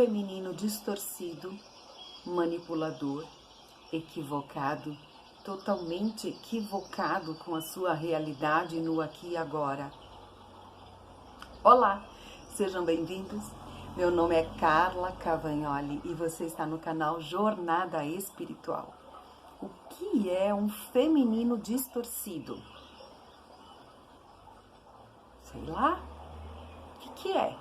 feminino distorcido, manipulador, equivocado, totalmente equivocado com a sua realidade no aqui e agora. Olá, sejam bem-vindos. Meu nome é Carla Cavagnoli e você está no canal Jornada Espiritual. O que é um feminino distorcido? Sei lá. O que é?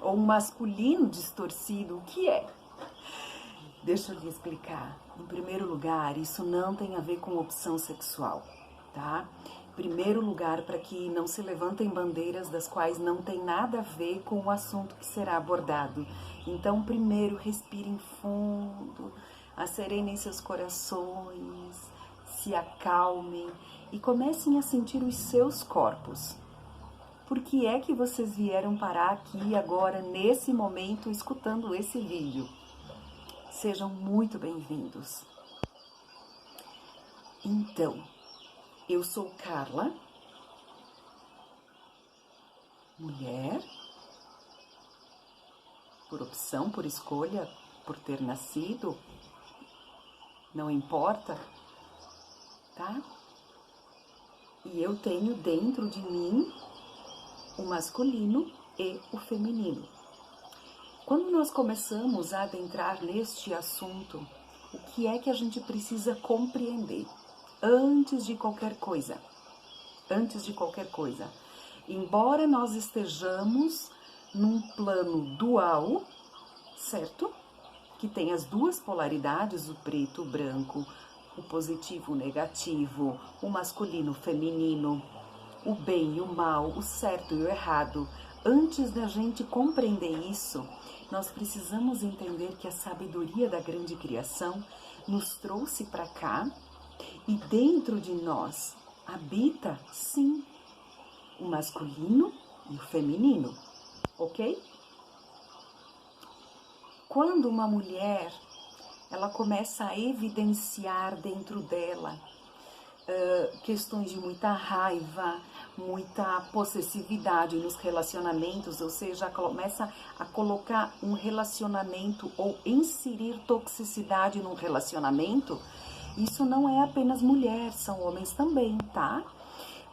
Ou um masculino distorcido, o que é? Deixa eu lhe explicar. Em primeiro lugar, isso não tem a ver com opção sexual, tá? Em primeiro lugar, para que não se levantem bandeiras das quais não tem nada a ver com o assunto que será abordado. Então, primeiro, respirem fundo, acerenem seus corações, se acalmem e comecem a sentir os seus corpos. Por que é que vocês vieram parar aqui agora, nesse momento, escutando esse vídeo? Sejam muito bem-vindos. Então, eu sou Carla, mulher, por opção, por escolha, por ter nascido, não importa, tá? E eu tenho dentro de mim o masculino e o feminino. Quando nós começamos a adentrar neste assunto, o que é que a gente precisa compreender antes de qualquer coisa? Antes de qualquer coisa. Embora nós estejamos num plano dual, certo? Que tem as duas polaridades, o preto, o branco, o positivo, o negativo, o masculino, o feminino, o bem e o mal, o certo e o errado. Antes da gente compreender isso, nós precisamos entender que a sabedoria da grande criação nos trouxe para cá e dentro de nós habita, sim, o masculino e o feminino, ok? Quando uma mulher, ela começa a evidenciar dentro dela questões de muita raiva, muita possessividade nos relacionamentos, ou seja, começa a colocar um relacionamento ou inserir toxicidade num relacionamento, isso não é apenas mulher, são homens também, tá?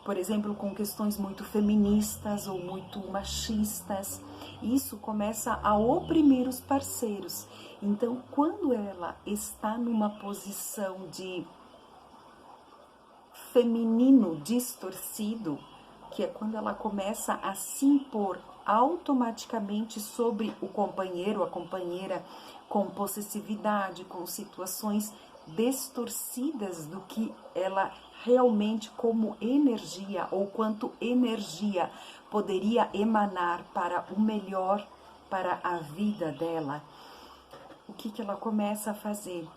Por exemplo, com questões muito feministas ou muito machistas, isso começa a oprimir os parceiros. Então, quando ela está numa posição de feminino distorcido, que é quando ela começa a se impor automaticamente sobre o companheiro, a companheira, com possessividade, com situações distorcidas do que ela realmente como energia ou quanto energia poderia emanar para o melhor, para a vida dela. O que ela começa a fazer?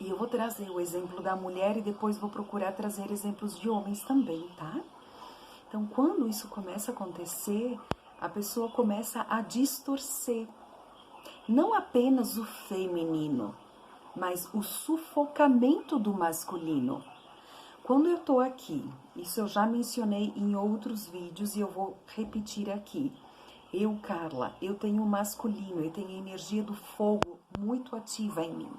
E eu vou trazer o exemplo da mulher e depois vou procurar trazer exemplos de homens também, tá? Então, quando isso começa a acontecer, a pessoa começa a distorcer não apenas o feminino, mas o sufocamento do masculino. Quando eu tô aqui, isso eu já mencionei em outros vídeos e eu vou repetir aqui. Eu, Carla, eu tenho o masculino, eu tenho a energia do fogo muito ativa em mim.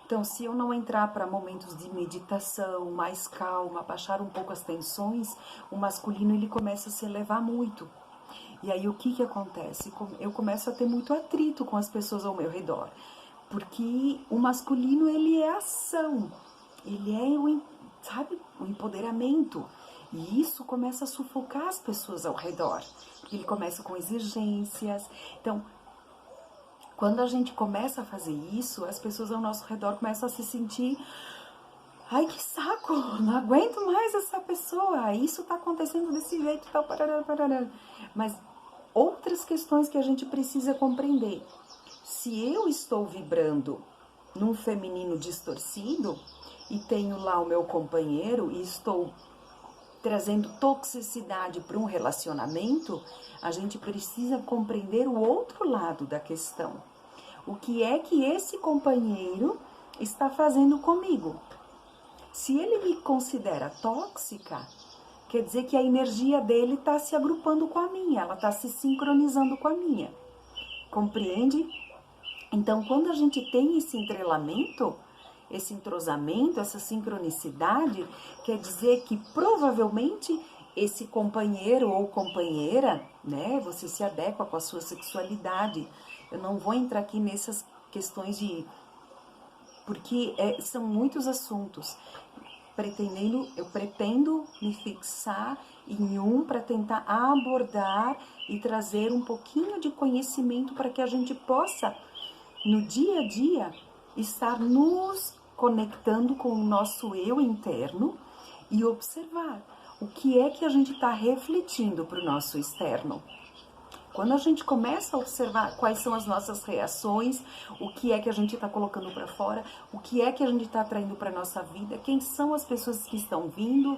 Então, se eu não entrar para momentos de meditação, mais calma, baixar um pouco as tensões, o masculino ele começa a se elevar muito. E aí o que acontece? Eu começo a ter muito atrito com as pessoas ao meu redor. Porque o masculino ele é ação, ele é o empoderamento. E isso começa a sufocar as pessoas ao redor. Porque ele começa com exigências. Então, quando a gente começa a fazer isso, as pessoas ao nosso redor começam a se sentir: ai, que saco, não aguento mais essa pessoa, isso tá acontecendo desse jeito, tal, parará, parará. Mas outras questões que a gente precisa compreender. Se eu estou vibrando num feminino distorcido e tenho lá o meu companheiro e estou trazendo toxicidade para um relacionamento, a gente precisa compreender o outro lado da questão. O que é que esse companheiro está fazendo comigo? Se ele me considera tóxica, quer dizer que a energia dele está se agrupando com a minha, ela está se sincronizando com a minha. Compreende? Então, quando a gente tem esse entrelamento, esse entrosamento, essa sincronicidade, quer dizer que provavelmente esse companheiro ou companheira, né, você se adequa com a sua sexualidade. Eu não vou entrar aqui nessas questões porque são muitos assuntos. Eu pretendo me fixar em um para tentar abordar e trazer um pouquinho de conhecimento para que a gente possa, no dia a dia, estar nos conectando com o nosso eu interno e observar o que é que a gente está refletindo para o nosso externo. Quando a gente começa a observar quais são as nossas reações, o que é que a gente está colocando para fora, o que é que a gente está atraindo para a nossa vida, quem são as pessoas que estão vindo,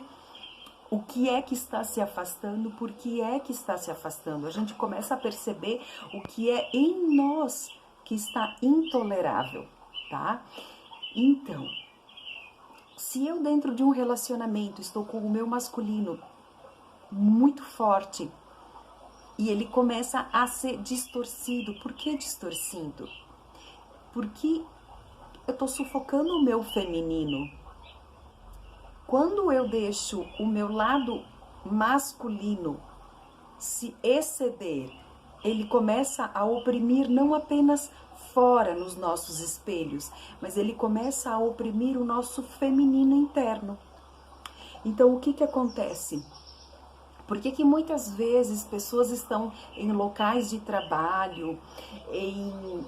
o que é que está se afastando, por que é que está se afastando. A gente começa a perceber o que é em nós que está intolerável, tá? Então, se eu dentro de um relacionamento estou com o meu masculino muito forte, e ele começa a ser distorcido. Por que distorcido? Porque eu estou sufocando o meu feminino. Quando eu deixo o meu lado masculino se exceder, ele começa a oprimir não apenas fora nos nossos espelhos, mas ele começa a oprimir o nosso feminino interno. Então, o que acontece? Por que muitas vezes pessoas estão em locais de trabalho, em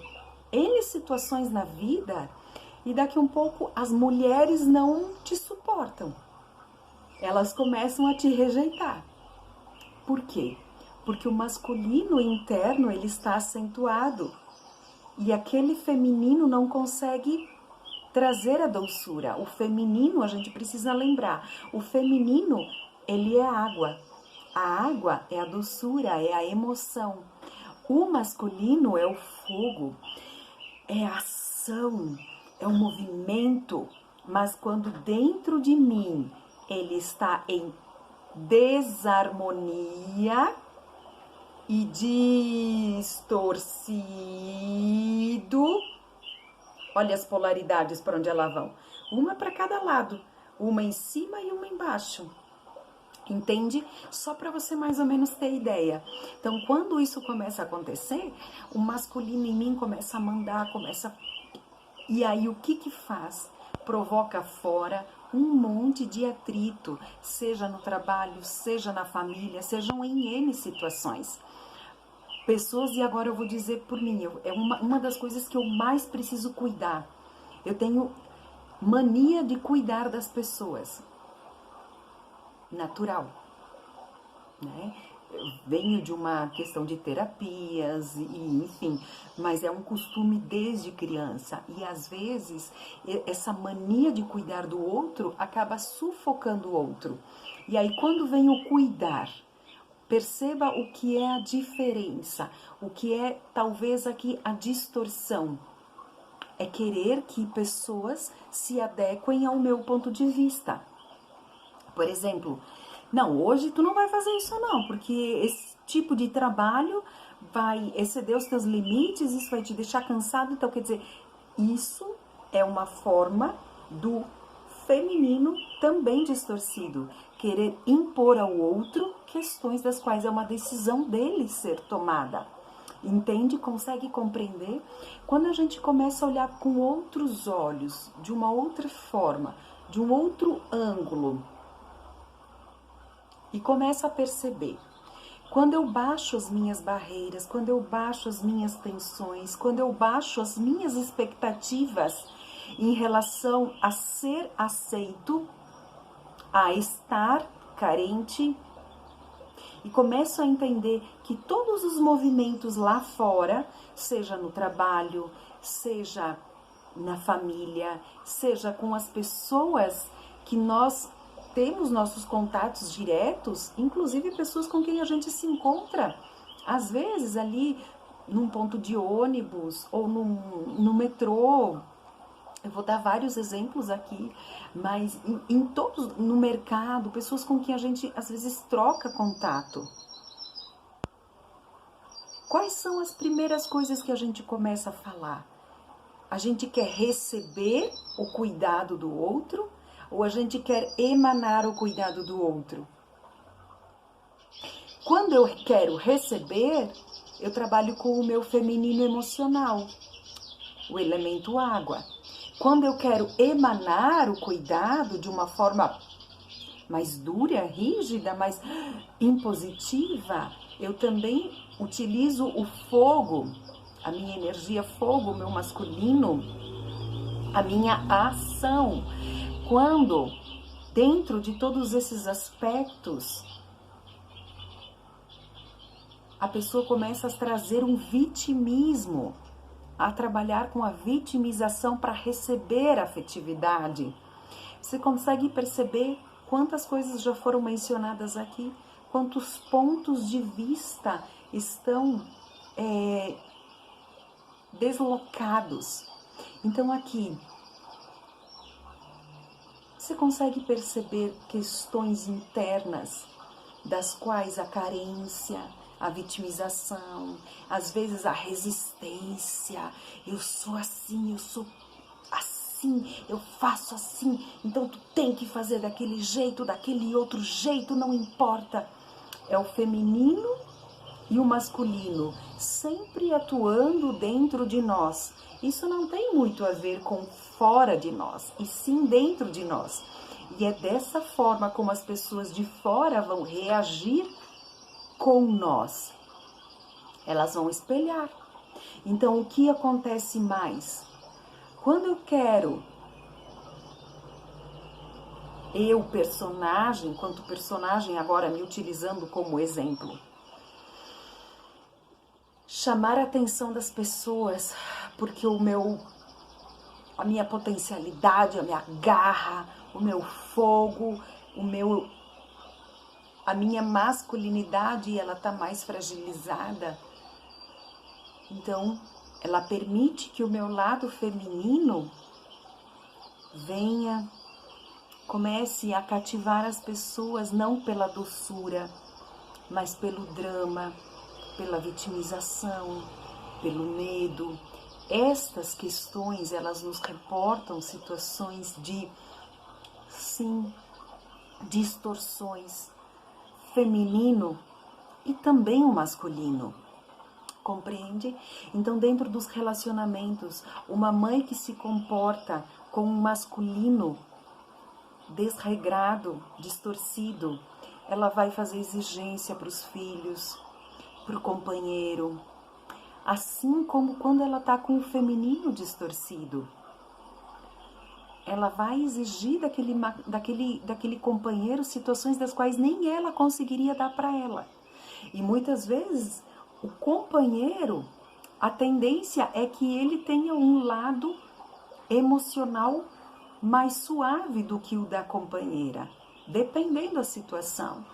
N situações na vida, e daqui um pouco as mulheres não te suportam? Elas começam a te rejeitar. Por quê? Porque o masculino interno ele está acentuado e aquele feminino não consegue trazer a doçura. O feminino, a gente precisa lembrar, o feminino ele é água. A água é a doçura, é a emoção. O masculino é o fogo, é a ação, é o movimento. Mas quando dentro de mim ele está em desarmonia e distorcido, olha as polaridades para onde elas vão. Uma para cada lado, uma em cima e uma embaixo. Entende? Só para você mais ou menos ter ideia. Então, quando isso começa a acontecer, o masculino em mim começa a mandar, E aí, o que faz? Provoca fora um monte de atrito, seja no trabalho, seja na família, sejam em N situações. Pessoas, e agora eu vou dizer por mim, é uma das coisas que eu mais preciso cuidar. Eu tenho mania de cuidar das pessoas. Natural, né? Eu venho de uma questão de terapias e enfim, mas é um costume desde criança e às vezes essa mania de cuidar do outro acaba sufocando o outro. E aí quando vem o cuidar, perceba o que é a diferença, o que é talvez aqui a distorção. É querer que pessoas se adequem ao meu ponto de vista. Por exemplo, não, hoje tu não vai fazer isso não, porque esse tipo de trabalho vai exceder os teus limites, isso vai te deixar cansado. Então, quer dizer, isso é uma forma do feminino também distorcido. Querer impor ao outro questões das quais é uma decisão dele ser tomada. Entende? Consegue compreender? Quando a gente começa a olhar com outros olhos, de uma outra forma, de um outro ângulo, e começa a perceber, quando eu baixo as minhas barreiras, quando eu baixo as minhas tensões, quando eu baixo as minhas expectativas em relação a ser aceito, a estar carente, e começo a entender que todos os movimentos lá fora, seja no trabalho, seja na família, seja com as pessoas que nós temos nossos contatos diretos, inclusive pessoas com quem a gente se encontra, às vezes ali num ponto de ônibus ou no metrô. Eu vou dar vários exemplos aqui, mas em todos, no mercado, pessoas com quem a gente às vezes troca contato. quais são as primeiras coisas que a gente começa a falar? A gente quer receber o cuidado do outro ou a gente quer emanar o cuidado do outro? Quando eu quero receber, eu trabalho com o meu feminino emocional, o elemento água. Quando eu quero emanar o cuidado de uma forma mais dura, rígida, mais impositiva, eu também utilizo o fogo, a minha energia fogo, o meu masculino, a minha ação. Quando, dentro de todos esses aspectos, a pessoa começa a trazer um vitimismo, a trabalhar com a vitimização para receber afetividade. Você consegue perceber quantas coisas já foram mencionadas aqui? Quantos pontos de vista estão deslocados? Então aqui, você consegue perceber questões internas das quais a carência, a vitimização, às vezes a resistência, eu sou assim, eu sou assim, eu faço assim, então tu tem que fazer daquele jeito, daquele outro jeito, não importa. É o feminino e o masculino sempre atuando dentro de nós. Isso não tem muito a ver com fora de nós, e sim dentro de nós. E é dessa forma como as pessoas de fora vão reagir com nós. Elas vão espelhar. Então, o que acontece mais? Quando eu quero, personagem, enquanto personagem, agora me utilizando como exemplo, chamar a atenção das pessoas, porque a minha potencialidade, a minha garra, o meu fogo, a minha masculinidade, ela tá mais fragilizada. Então, ela permite que o meu lado feminino venha, comece a cativar as pessoas, não pela doçura, mas pelo drama, pela vitimização, pelo medo. Estas questões, elas nos reportam situações de, sim, distorções feminino e também o masculino. Compreende? Então, dentro dos relacionamentos, uma mãe que se comporta com um masculino desregrado, distorcido, ela vai fazer exigência para os filhos, para o companheiro, assim como quando ela está com o feminino distorcido. Ela vai exigir daquele companheiro situações das quais nem ela conseguiria dar para ela. E muitas vezes o companheiro, a tendência é que ele tenha um lado emocional mais suave do que o da companheira, dependendo da situação.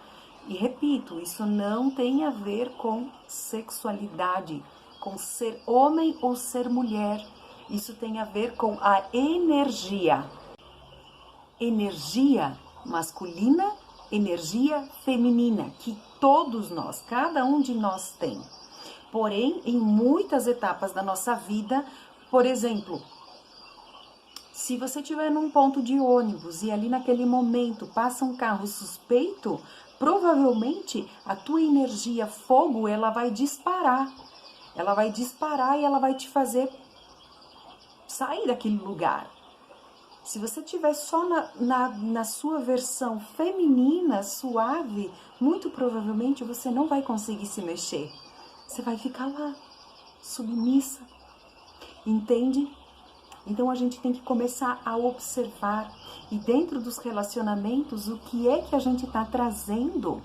E repito, isso não tem a ver com sexualidade, com ser homem ou ser mulher. Isso tem a ver com a energia. Energia masculina, energia feminina, que todos nós, cada um de nós tem. Porém, em muitas etapas da nossa vida, por exemplo, se você estiver num ponto de ônibus e ali naquele momento passa um carro suspeito, provavelmente a tua energia fogo, ela vai disparar. Ela vai disparar e ela vai te fazer sair daquele lugar. Se você estiver só na sua versão feminina, suave, muito provavelmente você não vai conseguir se mexer. Você vai ficar lá, submissa. Entende? Então a gente tem que começar a observar. E dentro dos relacionamentos, o que é que a gente está trazendo?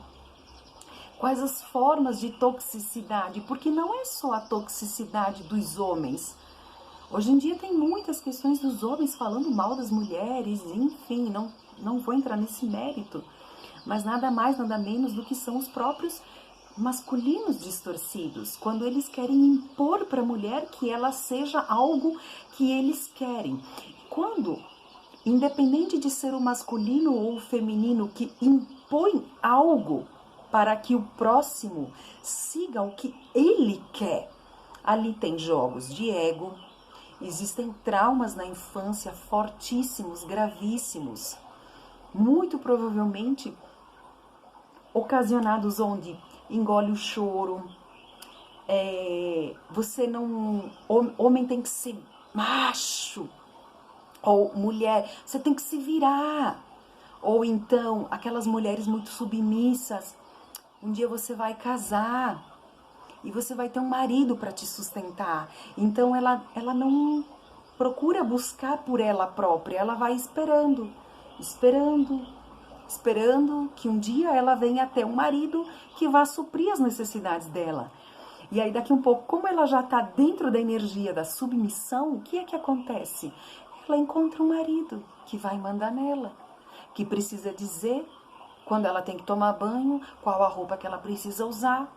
Quais as formas de toxicidade? Porque não é só a toxicidade dos homens. Hoje em dia tem muitas questões dos homens falando mal das mulheres, enfim, não vou entrar nesse mérito. Mas nada mais, nada menos do que são os próprios masculinos distorcidos, quando eles querem impor para a mulher que ela seja algo que eles querem. Quando, independente de ser o masculino ou o feminino que impõe algo para que o próximo siga o que ele quer. Ali tem jogos de ego, existem traumas na infância fortíssimos, gravíssimos, muito provavelmente ocasionados onde engole o choro, você não... Homem tem que ser macho, ou mulher, você tem que se virar. Ou então, aquelas mulheres muito submissas, um dia você vai casar e você vai ter um marido para te sustentar. Então, ela não procura buscar por ela própria, ela vai esperando que um dia ela venha ter um marido que vá suprir as necessidades dela. E aí daqui um pouco, como ela já está dentro da energia da submissão, o que é que acontece? Ela encontra um marido que vai mandar nela, que precisa dizer quando ela tem que tomar banho, qual a roupa que ela precisa usar.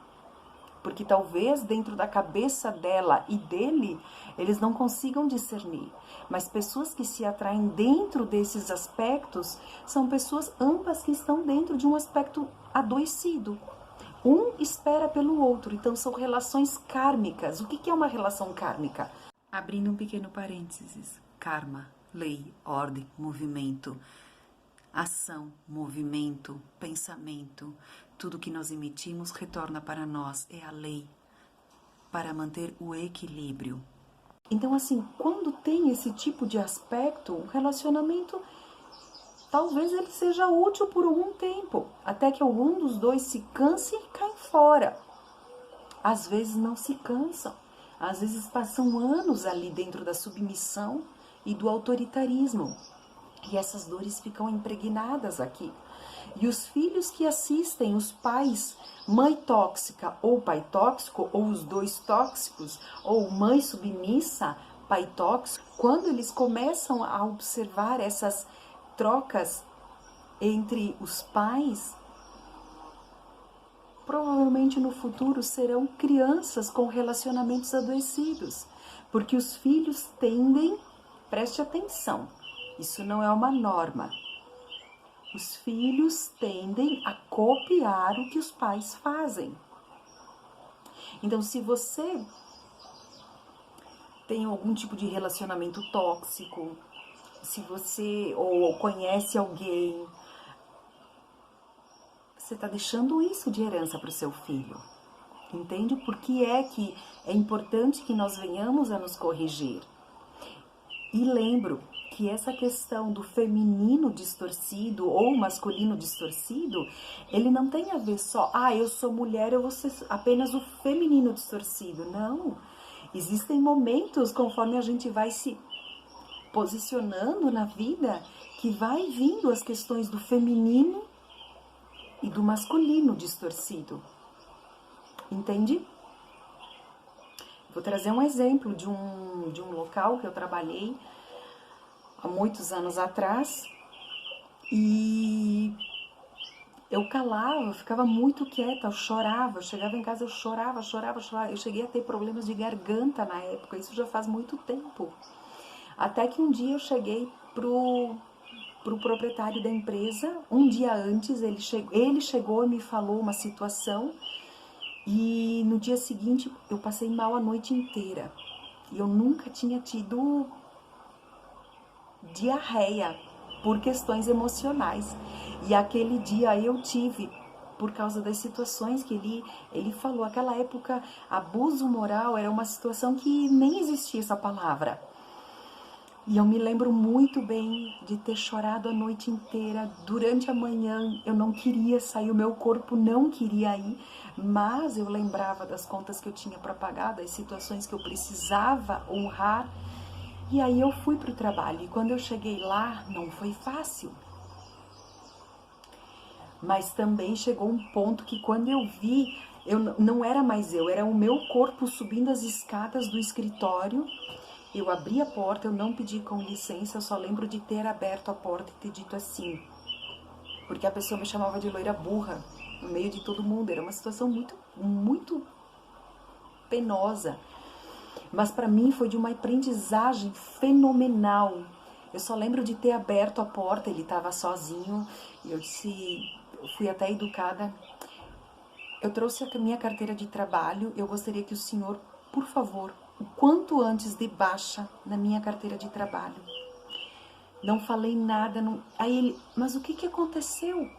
Porque talvez dentro da cabeça dela e dele, eles não consigam discernir. Mas pessoas que se atraem dentro desses aspectos, são pessoas ambas que estão dentro de um aspecto adoecido. Um espera pelo outro, então são relações kármicas. O que é uma relação kármica? Abrindo um pequeno parênteses, karma, lei, ordem, movimento, ação, movimento, pensamento, tudo que nós emitimos retorna para nós, é a lei, para manter o equilíbrio. Então assim, quando tem esse tipo de aspecto, o relacionamento talvez ele seja útil por algum tempo, até que algum dos dois se canse e cai fora. Às vezes não se cansam, às vezes passam anos ali dentro da submissão e do autoritarismo. E essas dores ficam impregnadas aqui. E os filhos que assistem os pais, mãe tóxica ou pai tóxico, ou os dois tóxicos, ou mãe submissa, pai tóxico, quando eles começam a observar essas trocas entre os pais, provavelmente no futuro serão crianças com relacionamentos adoecidos, porque os filhos tendem, preste atenção, isso não é uma norma, os filhos tendem a copiar o que os pais fazem. Então, se você tem algum tipo de relacionamento tóxico, se você ou conhece alguém, você está deixando isso de herança para o seu filho. Entende? Por que é que é importante que nós venhamos a nos corrigir? E lembro que essa questão do feminino distorcido ou masculino distorcido, ele não tem a ver só, eu sou mulher, eu vou ser apenas o feminino distorcido. Não. Existem momentos, conforme a gente vai se posicionando na vida, que vai vindo as questões do feminino e do masculino distorcido. Entende? Vou trazer um exemplo de um local que eu trabalhei há muitos anos atrás e eu calava, eu ficava muito quieta, eu chorava, eu chegava em casa, eu chorava, eu cheguei a ter problemas de garganta na época, isso já faz muito tempo. Até que um dia eu cheguei pro proprietário da empresa, um dia antes ele chegou e me falou uma situação e no dia seguinte eu passei mal a noite inteira. E eu nunca tinha tido diarreia por questões emocionais. E aquele dia eu tive, por causa das situações que ele falou. Aquela época, abuso moral era uma situação que nem existia essa palavra. E eu me lembro muito bem de ter chorado a noite inteira. Durante a manhã eu não queria sair, o meu corpo não queria ir, mas eu lembrava das contas que eu tinha para pagar, das situações que eu precisava honrar. E aí eu fui para o trabalho. E quando eu cheguei lá, não foi fácil. Mas também chegou um ponto que quando eu vi, não era mais eu, era o meu corpo subindo as escadas do escritório. Eu abri a porta, eu não pedi com licença, eu só lembro de ter aberto a porta e ter dito assim. Porque a pessoa me chamava de loira burra, no meio de todo mundo. Era uma situação muito, muito penosa. Mas para mim foi de uma aprendizagem fenomenal. Eu só lembro de ter aberto a porta, ele estava sozinho. E eu disse, eu fui até educada. Eu trouxe a minha carteira de trabalho, eu gostaria que o senhor, por favor, o quanto antes dê baixa na minha carteira de trabalho. Não falei nada, não... Aí ele, mas o que aconteceu?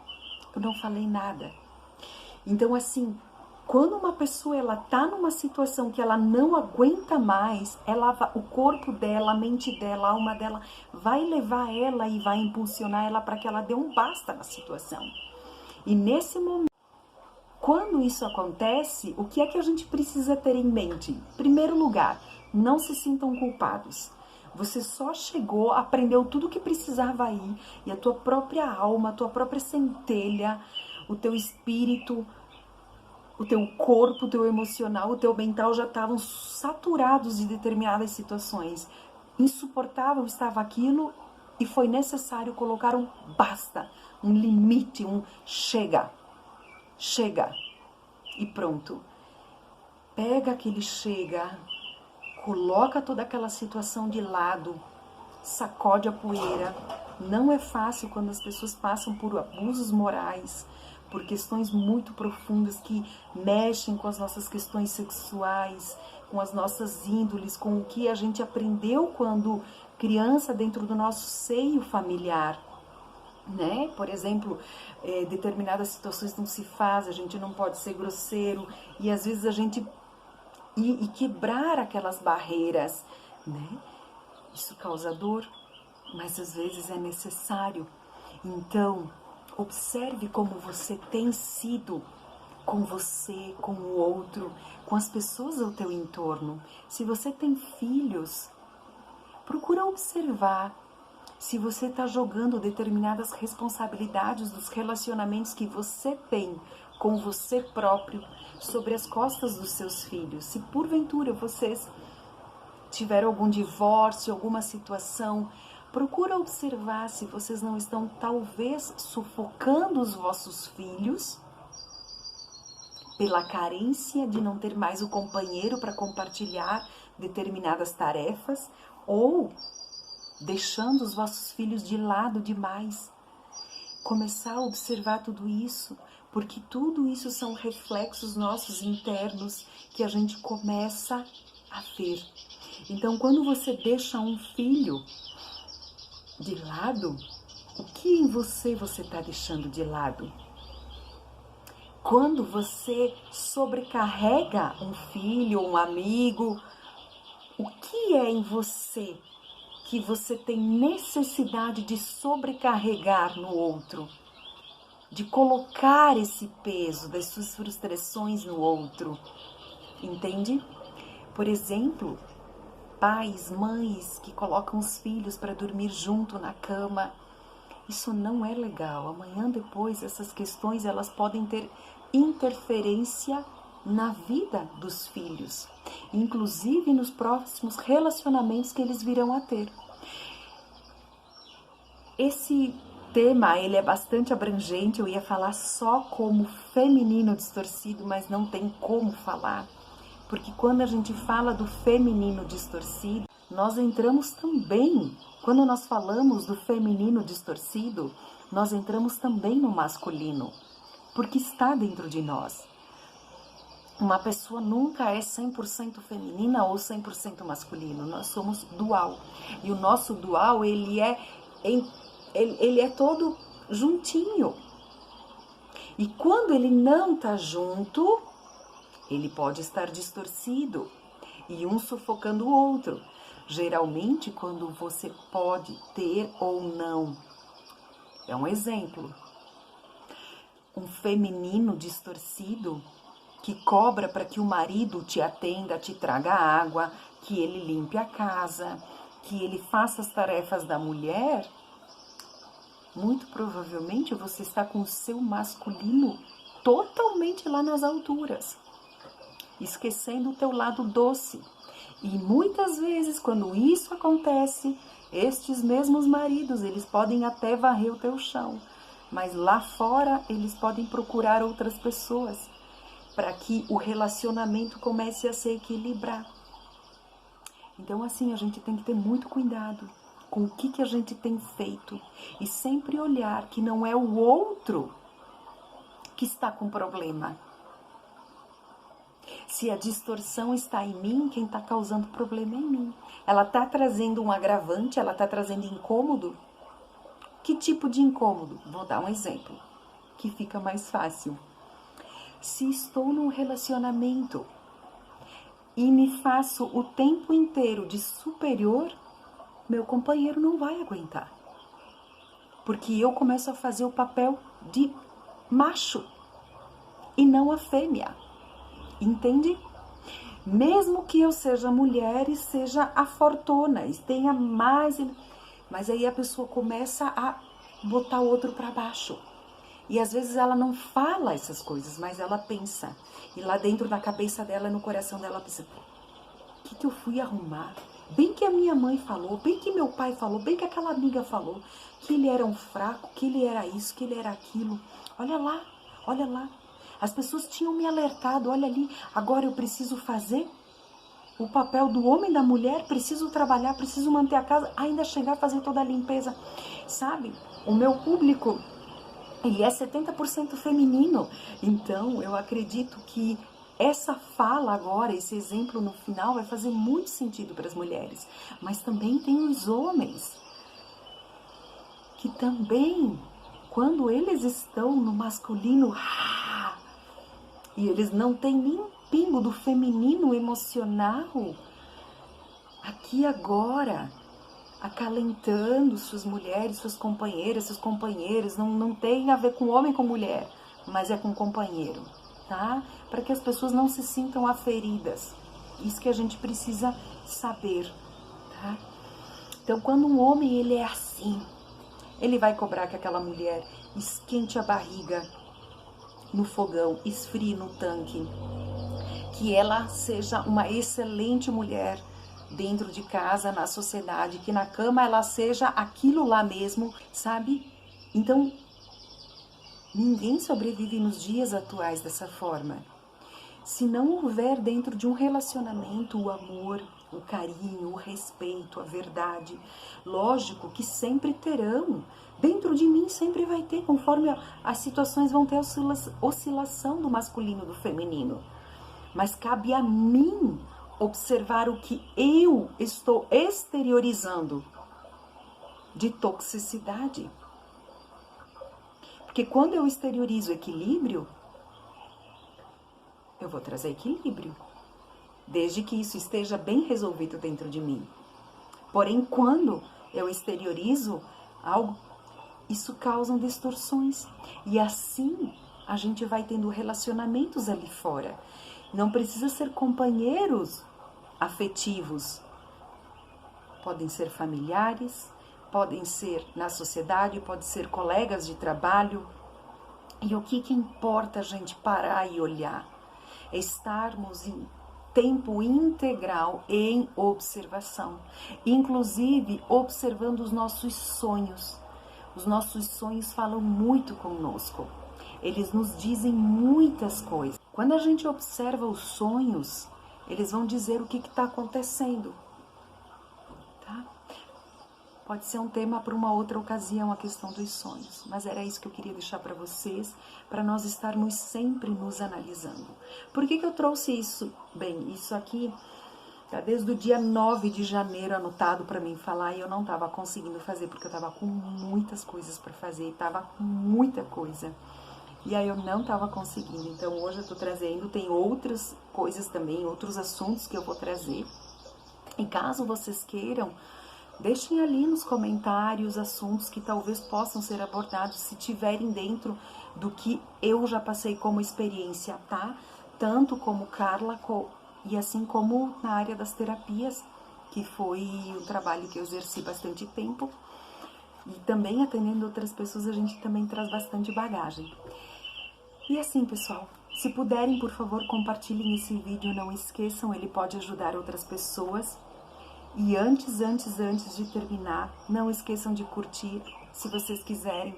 Eu não falei nada. Então, assim, quando uma pessoa ela tá numa situação que ela não aguenta mais, o corpo dela, a mente dela, a alma dela vai levar ela e vai impulsionar ela para que ela dê um basta na situação. E nesse momento, quando isso acontece, o que é que a gente precisa ter em mente? Em primeiro lugar, não se sintam culpados. Você só chegou, aprendeu tudo o que precisava aí, e a tua própria alma, a tua própria centelha, o teu espírito, o teu corpo, o teu emocional, o teu mental já estavam saturados de determinadas situações. Insuportável estava aquilo e foi necessário colocar um basta, um limite, um chega. Chega. E pronto. Pega aquele chega, coloca toda aquela situação de lado, sacode a poeira. Não é fácil quando as pessoas passam por abusos morais, por questões muito profundas que mexem com as nossas questões sexuais, com as nossas índoles, com o que a gente aprendeu quando criança dentro do nosso seio familiar. Né? Por exemplo, determinadas situações não se faz, a gente não pode ser grosseiro, e às vezes a gente e quebrar aquelas barreiras, né? Isso causa dor, mas às vezes é necessário. Então, observe como você tem sido com você, com o outro, com as pessoas ao teu entorno. Se você tem filhos, procura observar se você está jogando determinadas responsabilidades dos relacionamentos que você tem com você próprio sobre as costas dos seus filhos. Se porventura vocês tiveram algum divórcio, alguma situação, procura observar se vocês não estão talvez sufocando os vossos filhos pela carência de não ter mais o companheiro para compartilhar determinadas tarefas, ou deixando os vossos filhos de lado demais. Começar a observar tudo isso, porque tudo isso são reflexos nossos internos que a gente começa a ver. Então, quando você deixa um filho de lado, o que em você está deixando de lado? Quando você sobrecarrega um filho, um amigo, o que é em você que você tem necessidade de sobrecarregar no outro, de colocar esse peso das suas frustrações no outro, entende? Por exemplo, pais, mães que colocam os filhos para dormir junto na cama, isso não é legal. Amanhã depois essas questões elas podem ter interferência na vida dos filhos, inclusive nos próximos relacionamentos que eles virão a ter. Esse tema, ele é bastante abrangente, eu ia falar só como feminino distorcido, mas não tem como falar, porque quando a gente fala do feminino distorcido, nós entramos também, quando nós falamos do feminino distorcido, nós entramos também no masculino, porque está dentro de nós. Uma pessoa nunca é 100% feminina ou 100% masculino, nós somos dual. E o nosso dual, ele é todo juntinho. E quando ele não está junto, ele pode estar distorcido e um sufocando o outro. Geralmente, quando você pode ter ou não. É um exemplo. Um feminino distorcido que cobra para que o marido te atenda, te traga água, que ele limpe a casa, que ele faça as tarefas da mulher, muito provavelmente você está com o seu masculino totalmente lá nas alturas, esquecendo o teu lado doce. E muitas vezes, quando isso acontece, estes mesmos maridos, eles podem até varrer o teu chão, mas lá fora eles podem procurar outras pessoas para que o relacionamento comece a se equilibrar. Então, assim, a gente tem que ter muito cuidado com o que a gente tem feito e sempre olhar que não é o outro que está com problema, Se a distorção está em mim, quem está causando problema é em mim. Ela está trazendo um agravante, ela está trazendo incômodo. Que tipo de incômodo? Vou dar um exemplo, que fica mais fácil. Se estou num relacionamento e me faço o tempo inteiro de superior, meu companheiro não vai aguentar. Porque eu começo a fazer o papel de macho e não a fêmea. Entende? Mesmo que eu seja mulher e seja a fortuna e tenha mais... Mas aí a pessoa começa a botar o outro para baixo. E às vezes ela não fala essas coisas, mas ela pensa. E lá dentro da cabeça dela, no coração dela, pensa: o que eu fui arrumar? Bem que a minha mãe falou, bem que meu pai falou, bem que aquela amiga falou, que ele era um fraco, que ele era isso, que ele era aquilo. Olha lá, olha lá. As pessoas tinham me alertado, olha ali, agora eu preciso fazer o papel do homem e da mulher, preciso trabalhar, preciso manter a casa, ainda chegar a fazer toda a limpeza. Sabe, o meu público, ele é 70% feminino, então eu acredito que essa fala agora, esse exemplo no final vai fazer muito sentido para as mulheres, mas também tem os homens, que também, quando eles estão no masculino, e eles não têm nem pingo do feminino emocional, aqui agora, acalentando suas mulheres, suas companheiras, seus companheiros, não tem a ver com homem com mulher, mas é com companheiro, tá? Para que as pessoas não se sintam aferidas. Isso que a gente precisa saber, tá? Então, quando um homem, ele é assim, ele vai cobrar que aquela mulher esquente a barriga no fogão, esfrie no tanque, que ela seja uma excelente mulher dentro de casa, na sociedade, que na cama ela seja aquilo lá mesmo, sabe? Então, ninguém sobrevive nos dias atuais dessa forma. Se não houver dentro de um relacionamento o amor, o carinho, o respeito, a verdade, lógico que sempre terão. Dentro de mim sempre vai ter, conforme as situações vão ter oscilação do masculino e do feminino. Mas cabe a mim observar o que eu estou exteriorizando de toxicidade. Porque quando eu exteriorizo equilíbrio, eu vou trazer equilíbrio, desde que isso esteja bem resolvido dentro de mim. Porém, quando eu exteriorizo algo, isso causa distorções. E assim a gente vai tendo relacionamentos ali fora. Não precisa ser companheiros afetivos. Podem ser familiares, podem ser na sociedade, podem ser colegas de trabalho. E o que importa a gente parar e olhar? É estarmos em tempo integral em observação. Inclusive, observando os nossos sonhos. Os nossos sonhos falam muito conosco. Eles nos dizem muitas coisas. Quando a gente observa os sonhos, eles vão dizer o que está acontecendo. Tá? Pode ser um tema para uma outra ocasião, a questão dos sonhos. Mas era isso que eu queria deixar para vocês, para nós estarmos sempre nos analisando. Por que eu trouxe isso? Bem, isso aqui tá desde o dia 9 de janeiro anotado para mim falar e eu não estava conseguindo fazer, porque eu estava com muitas coisas para fazer, estava com muita coisa. E aí eu não estava conseguindo. Então hoje eu tô trazendo, tem outras coisas também, outros assuntos que eu vou trazer. E caso vocês queiram, deixem ali nos comentários assuntos que talvez possam ser abordados, se tiverem dentro do que eu já passei como experiência, tá? Tanto como Carla, e assim como na área das terapias, que foi um trabalho que eu exerci bastante tempo. E também atendendo outras pessoas, a gente também traz bastante bagagem. E assim, pessoal, se puderem, por favor, compartilhem esse vídeo, não esqueçam, ele pode ajudar outras pessoas. E antes de terminar, não esqueçam de curtir, se vocês quiserem,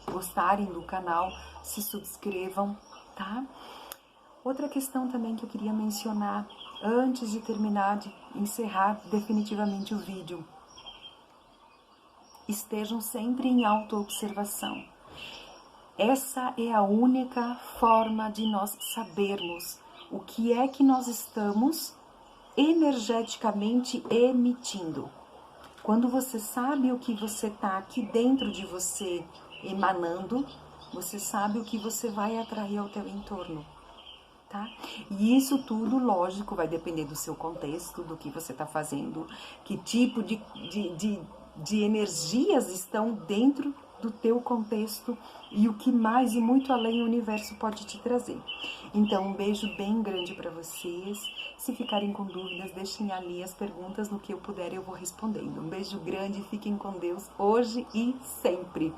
gostarem do canal, se subscrevam, tá? Outra questão também que eu queria mencionar, antes de terminar, de encerrar definitivamente o vídeo. Estejam sempre em autoobservação. Essa é a única forma de nós sabermos O que é que nós estamos energeticamente emitindo? Quando você sabe o que você está aqui dentro de você emanando, você sabe o que você vai atrair ao teu entorno, tá? E isso tudo, lógico, vai depender do seu contexto, do que você está fazendo, que tipo de energias estão dentro do teu contexto e o que mais e muito além o universo pode te trazer. Então, um beijo bem grande para vocês. Se ficarem com dúvidas, deixem ali as perguntas, no que eu puder eu vou respondendo. Um beijo grande, fiquem com Deus hoje e sempre.